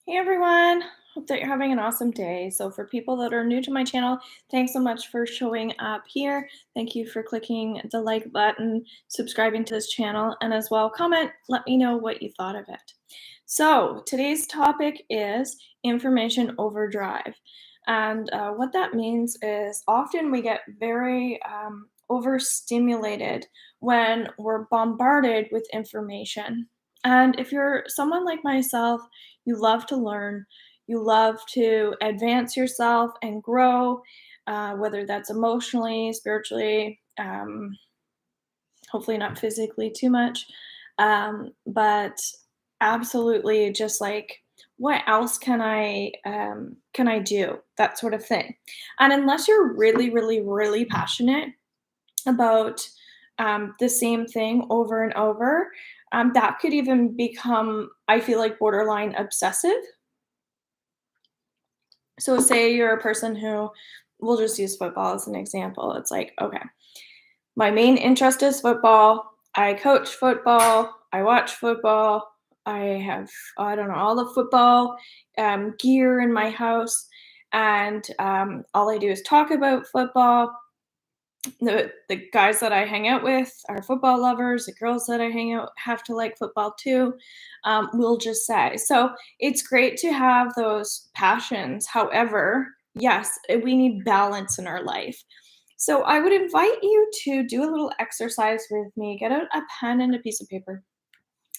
Hey everyone, hope that you're having an awesome day. So, for people that are new to my channel, thanks so much for showing up here. Thank you for clicking the like button, subscribing to this channel, and as well, comment, let me know what you thought of it. So, today's topic is information overdrive. And what that means is often we get very overstimulated when we're bombarded with information. And if you're someone like myself, you love to learn, you love to advance yourself and grow, whether that's emotionally, spiritually, hopefully not physically too much, but absolutely just like what else can I do, that sort of thing. And unless you're really, really, really passionate about the same thing over and over, that could even become, I feel like, borderline obsessive. So, say you're a person who, we'll just use football as an example. It's like, okay, my main interest is football. I coach football. I watch football. I have, I don't know, all the football gear in my house. And all I do is talk about football. The guys that I hang out with are football lovers. The girls that I hang out have to like football too. We'll just say so. It's great to have those passions. However, yes, we need balance in our life. So I would invite you to do a little exercise with me. Get out a pen and a piece of paper.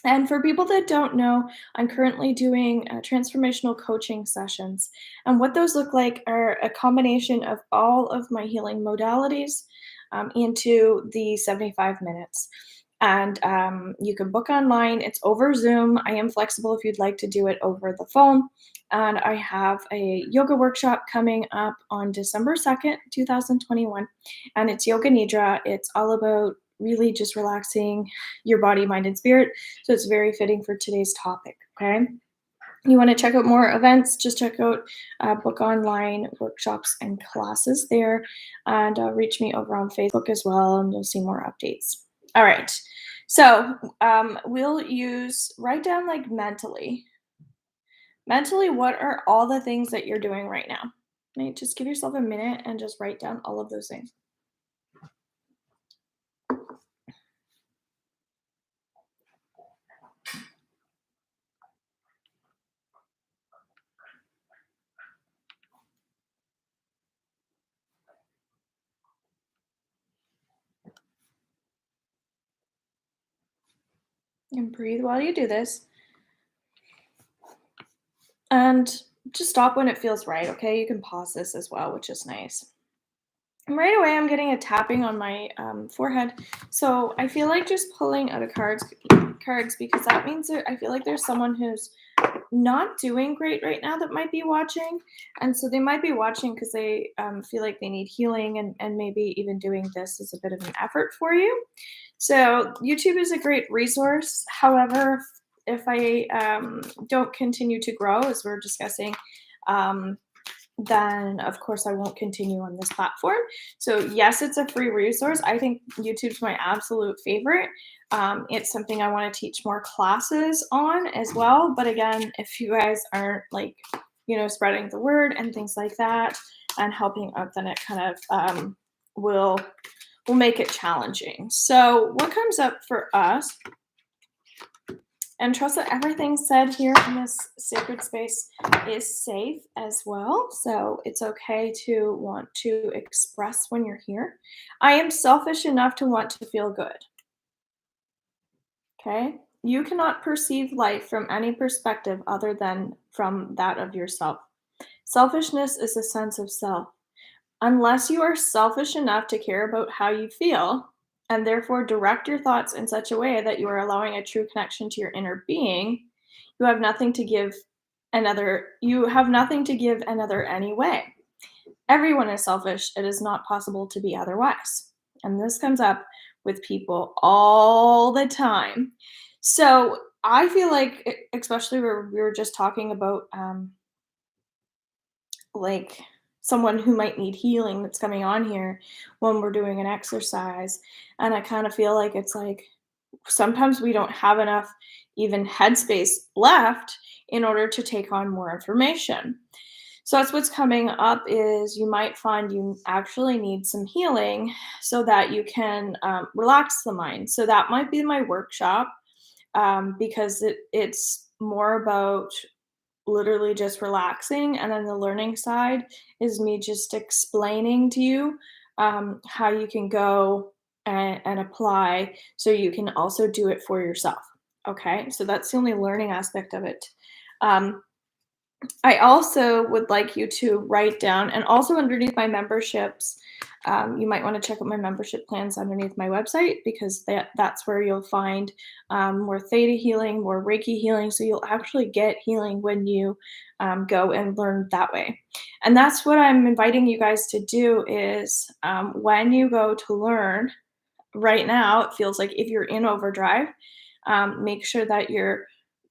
And for people that don't know, I'm currently doing transformational coaching sessions. And what those look like are a combination of all of my healing modalities into the 75 minutes. And you can book online, it's over Zoom. I am flexible if you'd like to do it over the phone. And I have a yoga workshop coming up on December 2nd, 2021. And it's Yoga Nidra. It's all about really just relaxing your body, mind, and spirit. So it's very fitting for today's topic. Okay. You want to check out more events, just check out book online workshops and classes there, and reach me over on Facebook as well, and you'll see more updates. All right. So we'll write down like mentally, what are all the things that you're doing right now? Right? Just give yourself a minute and just write down all of those things. And breathe while you do this. And just stop when it feels right, okay? You can pause this as well, which is nice. And right away, I'm getting a tapping on my forehead. So I feel like just pulling out of cards because that means that I feel like there's someone who's not doing great right now that might be watching. And so they might be watching because they feel like they need healing, and maybe even doing this is a bit of an effort for you. So YouTube is a great resource. However, if I don't continue to grow, as we're discussing, um, then of course I won't continue on this platform. So yes, it's a free resource. I think YouTube's my absolute favorite. It's something I want to teach more classes on as well. But again, if you guys aren't like, spreading the word and things like that and helping out, then it kind of will make it challenging. So what comes up for us, and trust that everything said here in this sacred space is safe as well. So it's okay to want to express when you're here. I am selfish enough to want to feel good. Okay. You cannot perceive life from any perspective other than from that of yourself. Selfishness is a sense of self. Unless you are selfish enough to care about how you feel, and therefore direct your thoughts in such a way that you are allowing a true connection to your inner being, you have nothing to give another anyway. Everyone is selfish. It is not possible to be otherwise. And this comes up with people all the time. So I feel like, especially where we were just talking about like someone who might need healing that's coming on here when we're doing an exercise. And I kind of feel like it's like sometimes we don't have enough even headspace left in order to take on more information. So that's what's coming up is you might find you actually need some healing so that you can relax the mind. So that might be my workshop because it's more about literally just relaxing. And then the learning side is me just explaining to you how you can go and apply so you can also do it for yourself. Okay, so that's the only learning aspect of it. Um, I also would like you to write down, and also underneath my memberships, you might want to check out my membership plans underneath my website because that's where you'll find more theta healing, more Reiki healing. So you'll actually get healing when you go and learn that way. And that's what I'm inviting you guys to do is when you go to learn, right now, it feels like if you're in overdrive, make sure that you're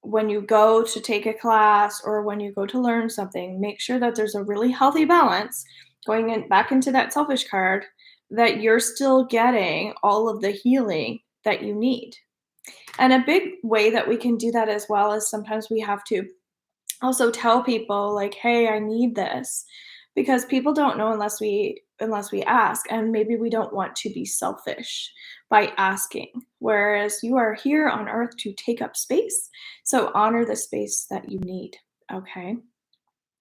when you go to take a class or when you go to learn something, make sure that there's a really healthy balance going in back into that selfish card that you're still getting all of the healing that you need. And a big way that we can do that as well is sometimes we have to also tell people like, "Hey, I need this," because people don't know unless we ask, and maybe we don't want to be selfish by asking. Whereas you are here on earth to take up space, so honor the space that you need, okay?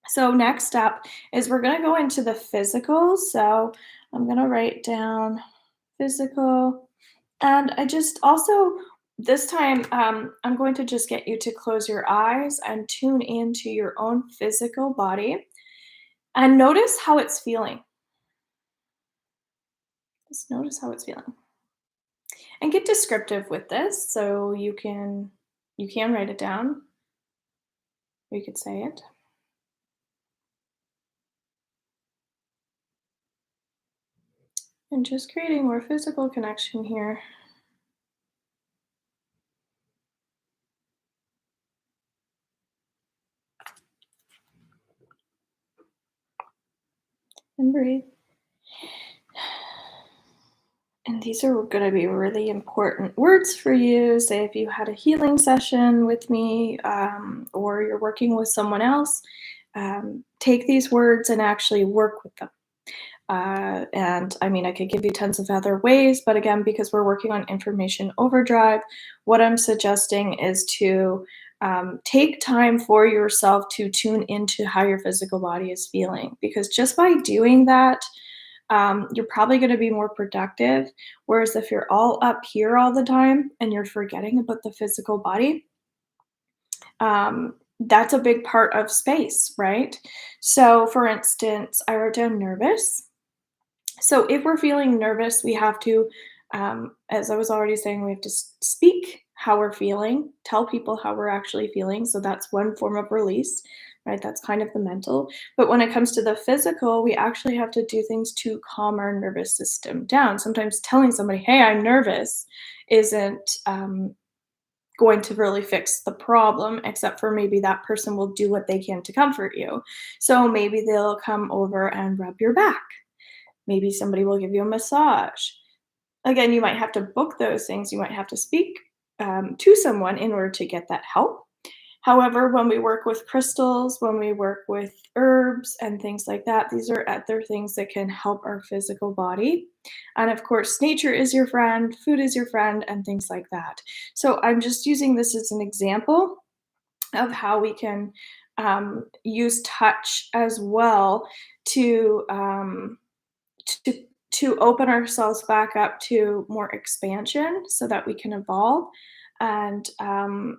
So next up is we're gonna go into the physical. So I'm gonna write down physical. And I just also this time, I'm going to just get you to close your eyes and tune into your own physical body and notice how it's feeling. Just notice how it's feeling. And get descriptive with this so you can write it down. Or you could say it. And just creating more physical connection here. And breathe. And these are going to be really important words for you. Say if you had a healing session with me or you're working with someone else, take these words and actually work with them. And I mean, I could give you tons of other ways, but again, because we're working on information overdrive, what I'm suggesting is to take time for yourself to tune into how your physical body is feeling. Because just by doing that, you're probably going to be more productive. Whereas if you're all up here all the time and you're forgetting about the physical body, that's a big part of space, right? So, for instance, I wrote down nervous. So, if we're feeling nervous, we have to, as I was already saying, we have to speak how we're feeling, tell people how we're actually feeling. So, that's one form of release, right? That's kind of the mental. But when it comes to the physical, we actually have to do things to calm our nervous system down. Sometimes telling somebody, hey, I'm nervous, isn't going to really fix the problem, except for maybe that person will do what they can to comfort you. So, maybe they'll come over and rub your back. Maybe somebody will give you a massage. Again, you might have to book those things. You might have to speak to someone in order to get that help. However, when we work with crystals, when we work with herbs and things like that, these are other things that can help our physical body. And of course, nature is your friend, food is your friend, and things like that. So I'm just using this as an example of how we can use touch as well to to to open ourselves back up to more expansion so that we can evolve. And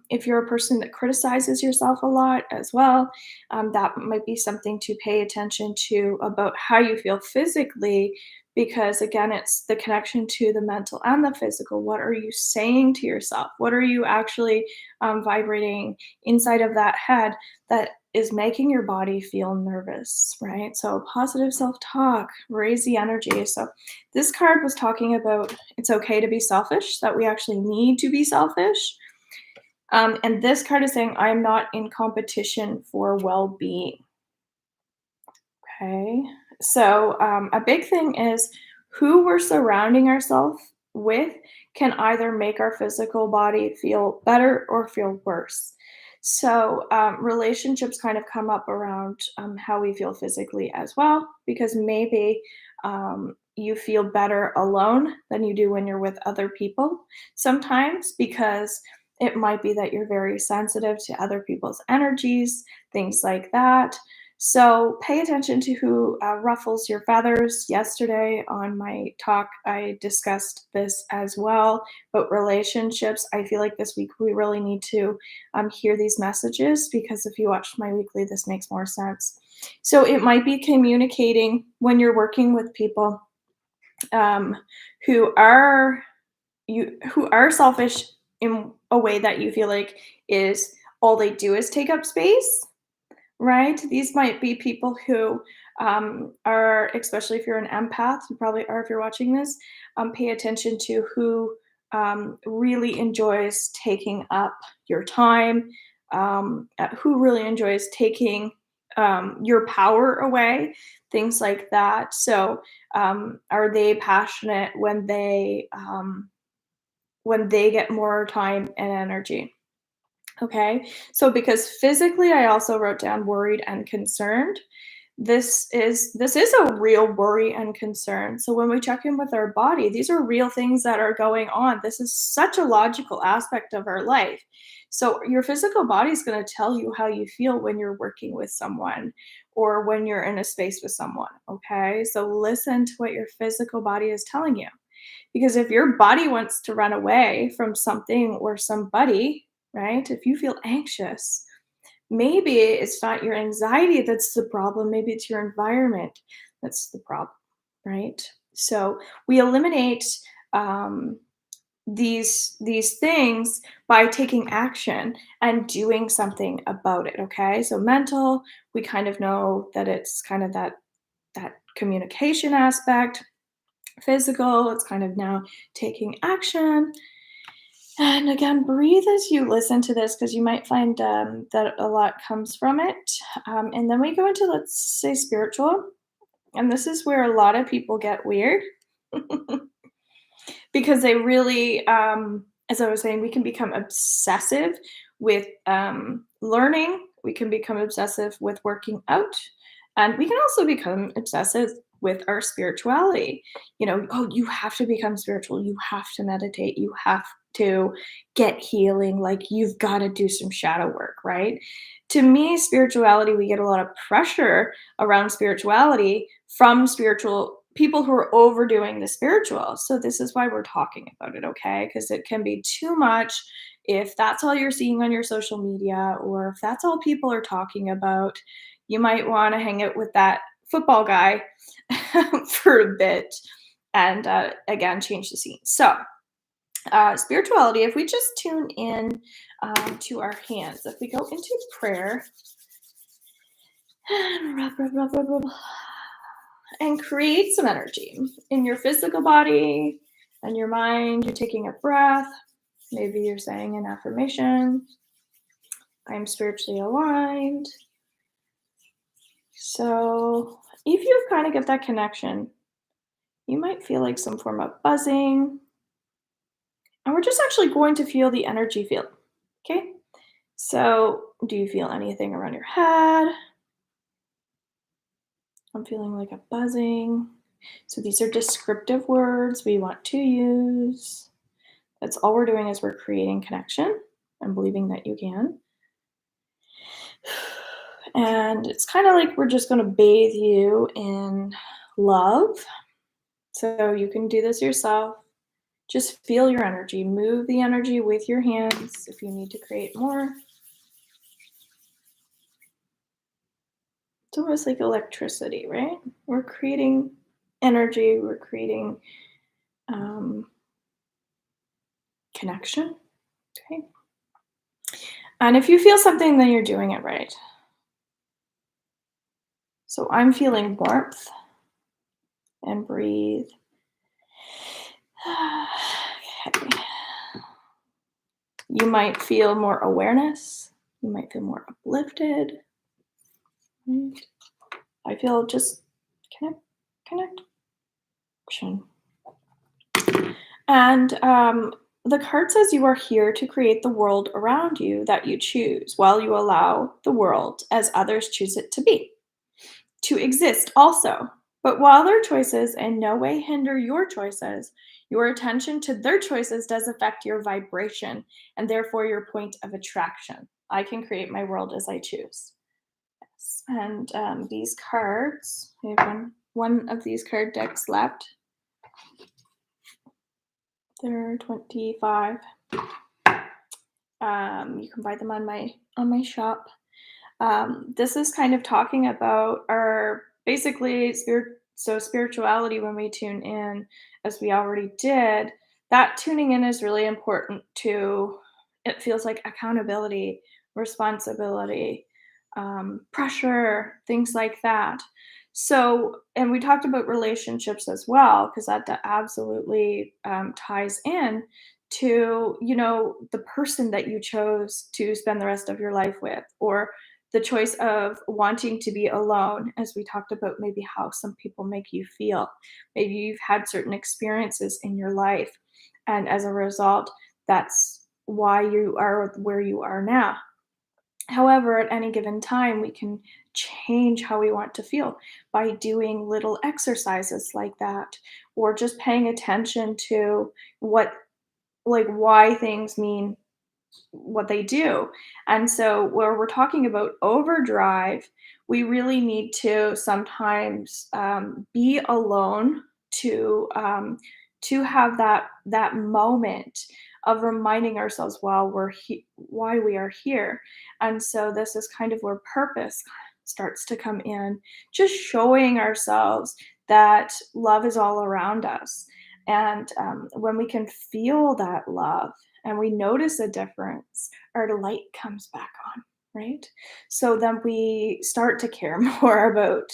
if you're a person that criticizes yourself a lot as well, that might be something to pay attention to about how you feel physically, because again, it's the connection to the mental and the physical. What are you saying to yourself? What are you actually vibrating inside of that head that is making your body feel nervous, right? So positive self-talk, raise the energy. So this card was talking about it's okay to be selfish, that we actually need to be selfish. And this card is saying, I'm not in competition for well-being. Okay. So a big thing is who we're surrounding ourselves with can either make our physical body feel better or feel worse. So, relationships kind of come up around how we feel physically as well, because maybe you feel better alone than you do when you're with other people sometimes, because it might be that you're very sensitive to other people's energies, things like that. So pay attention to who ruffles your feathers. Yesterday on my talk, I discussed this as well. But relationships, I feel like this week we really need to hear these messages, because if you watched my weekly, this makes more sense. So it might be communicating when you're working with people um, who are who are selfish in a way that you feel like is all they do is take up space, right? These might be people who are, especially if you're an empath, you probably are if you're watching this, pay attention to who really enjoys taking up your time, who really enjoys taking your power away, things like that. So, are they passionate when they get more time and energy? Okay. So because physically I also wrote down worried and concerned. This is a real worry and concern. So when we check in with our body, these are real things that are going on. This is such a logical aspect of our life. So your physical body is going to tell you how you feel when you're working with someone or when you're in a space with someone, okay? So listen to what your physical body is telling you. Because if your body wants to run away from something or somebody, right? If you feel anxious, maybe it's not your anxiety that's the problem. Maybe it's your environment that's the problem, right? So we eliminate um, these things by taking action and doing something about it. Okay, so mental, we kind of know that it's kind of that communication aspect. Physical, it's kind of now taking action. And again, breathe as you listen to this, because you might find that a lot comes from it. And then we go into, let's say, spiritual. And this is where a lot of people get weird because they really, as I was saying, we can become obsessive with learning, we can become obsessive with working out, and we can also become obsessive with our spirituality. Oh, you have to become spiritual, you have to meditate, you have to get healing, like you've got to do some shadow work, right? To me, spirituality, we get a lot of pressure around spirituality from spiritual people who are overdoing the spiritual. So this is why we're talking about it, okay? Because it can be too much if that's all you're seeing on your social media, or if that's all people are talking about. You might want to hang out with that football guy for a bit and again change the scene. So spirituality, if we just tune in to our hands, if we go into prayer and rub, rub, rub, rub, rub, and create some energy in your physical body and your mind. You're taking a breath. Maybe you're saying an affirmation. I'm spiritually aligned. So if you kind of get that connection, you might feel like some form of buzzing. And we're just actually going to feel the energy field. Okay. So do you feel anything around your head? I'm feeling like a buzzing. So these are descriptive words we want to use. That's all we're doing, is we're creating connection and believing that you can. And it's kind of like we're just going to bathe you in love. So you can do this yourself. Just feel your energy. Move the energy with your hands if you need to create more. It's almost like electricity, right? We're creating energy. We're creating connection. Okay. And if you feel something, then you're doing it right. So I'm feeling warmth, and breathe. Okay. You might feel more awareness. You might feel more uplifted. Right? I feel just connection. And The card says you are here to create the world around you that you choose, while you allow the world as others choose it to exist also. But while their choices in no way hinder your choices, your attention to their choices does affect your vibration and therefore your point of attraction. I can create my world as I choose. Yes. And these cards, we have one of these card decks left. They're 25. You can buy them on my shop. This is kind of talking about our basically spirituality when we tune in, as we already did. That tuning in is really important to. It feels like accountability, responsibility, pressure, things like that. So, and we talked about relationships as well, because that absolutely ties in to the person that you chose to spend the rest of your life with, or the choice of wanting to be alone, as we talked about, maybe how some people make you feel. Maybe you've had certain experiences in your life, and as a result, that's why you are where you are now. However, at any given time, we can change how we want to feel by doing little exercises like that, or just paying attention to what, like, why things mean what they do. And so, where we're talking about overdrive, we really need to sometimes be alone to have that moment of reminding ourselves why we are here. And so, this is kind of where purpose starts to come in, just showing ourselves that love is all around us. And when we can feel that love and we notice a difference, our light comes back on, right? So then we start to care more about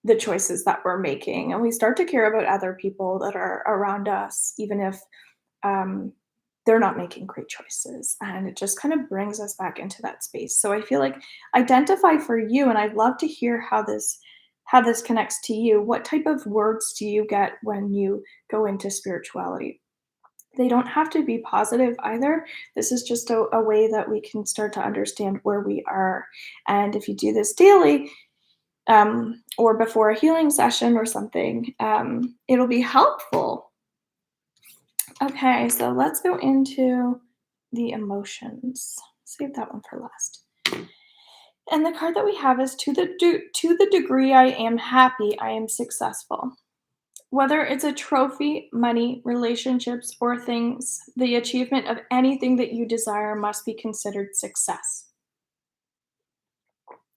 the choices that we're making, and we start to care about other people that are around us, even if um, they're not making great choices. And it just kind of brings us back into that space. So I feel like identify for you, and I'd love to hear how this connects to you. What type of words do you get when you go into spirituality? They don't have to be positive either. This is just a way that we can start to understand where we are. And if you do this daily, or before a healing session or something, it'll be helpful. Okay, so let's go into the emotions. Save that one for last. And the card that we have is to the degree I am happy, I am successful. Whether it's a trophy, money, relationships, or things, the achievement of anything that you desire must be considered success.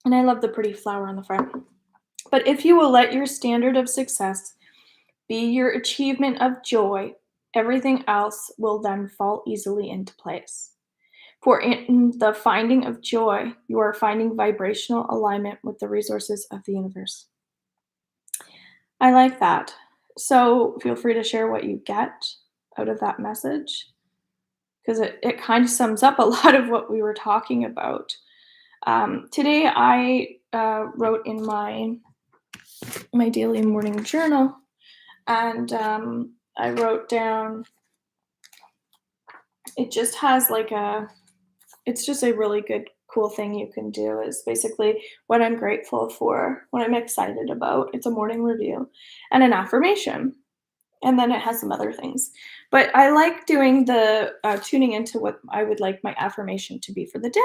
And I love the pretty flower on the front. But if you will let your standard of success be your achievement of joy, everything else will then fall easily into place. For in the finding of joy, you are finding vibrational alignment with the resources of the universe. I like that. So feel free to share what you get out of that message, because it kind of sums up a lot of what we were talking about. Today, I wrote in my daily morning journal, and I wrote down. It just has like it's just a really good, cool thing you can do. Is basically what I'm grateful for, what I'm excited about. It's a morning review, and an affirmation. And then it has some other things. But I like doing the tuning into what I would like my affirmation to be for the day.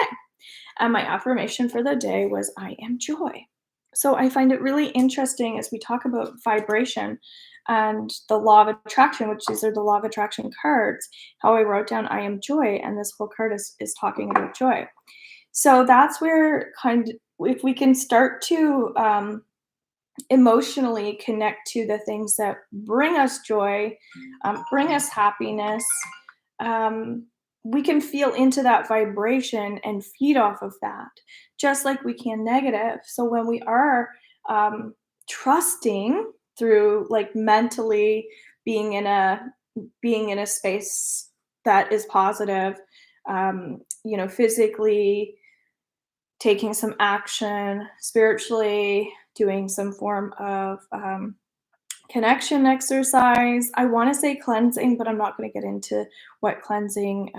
And my affirmation for the day was, I am joy. So I find it really interesting as we talk about vibration and the law of attraction, which these are the law of attraction cards, how I wrote down, I am joy. And this whole card is talking about joy. So that's where if we can start to emotionally connect to the things that bring us joy, bring us happiness, um, we can feel into that vibration and feed off of that, just like we can negative. So when we are trusting through, like, mentally being in a space that is positive, physically taking some action, spiritually doing some form of connection exercise. I want to say cleansing, but I'm not going to get into what cleansing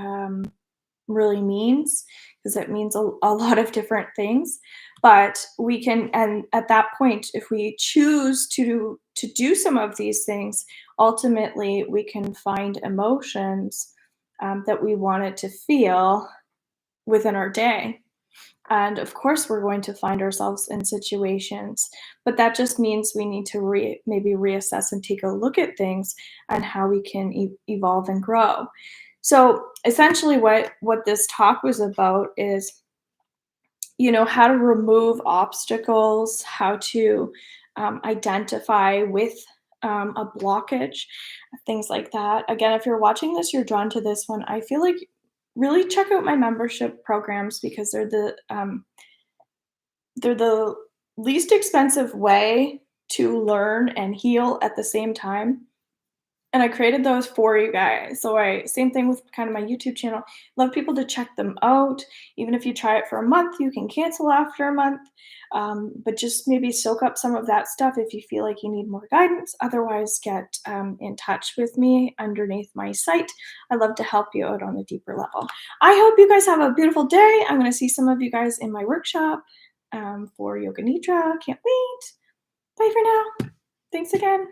really means because it means a lot of different things. But we can, and at that point, if we choose to do some of these things, ultimately we can find emotions that we wanted to feel within our day. And of course, we're going to find ourselves in situations, but that just means we need to maybe reassess and take a look at things and how we can evolve and grow. So essentially, what this talk was about is, how to remove obstacles, how to identify with a blockage, things like that. Again, if you're watching this, you're drawn to this one. I feel like really check out my membership programs because they're the least expensive way to learn and heal at the same time, and I created those for you guys. So I same thing with kind of my YouTube channel. Love people to check them out. Even if you try it for a month, you can cancel after a month. But just maybe soak up some of that stuff if you feel like you need more guidance. Otherwise, get in touch with me underneath my site. I love to help you out on a deeper level. I hope you guys have a beautiful day. I'm going to see some of you guys in my workshop for Yoga Nidra. Can't wait. Bye for now. Thanks again.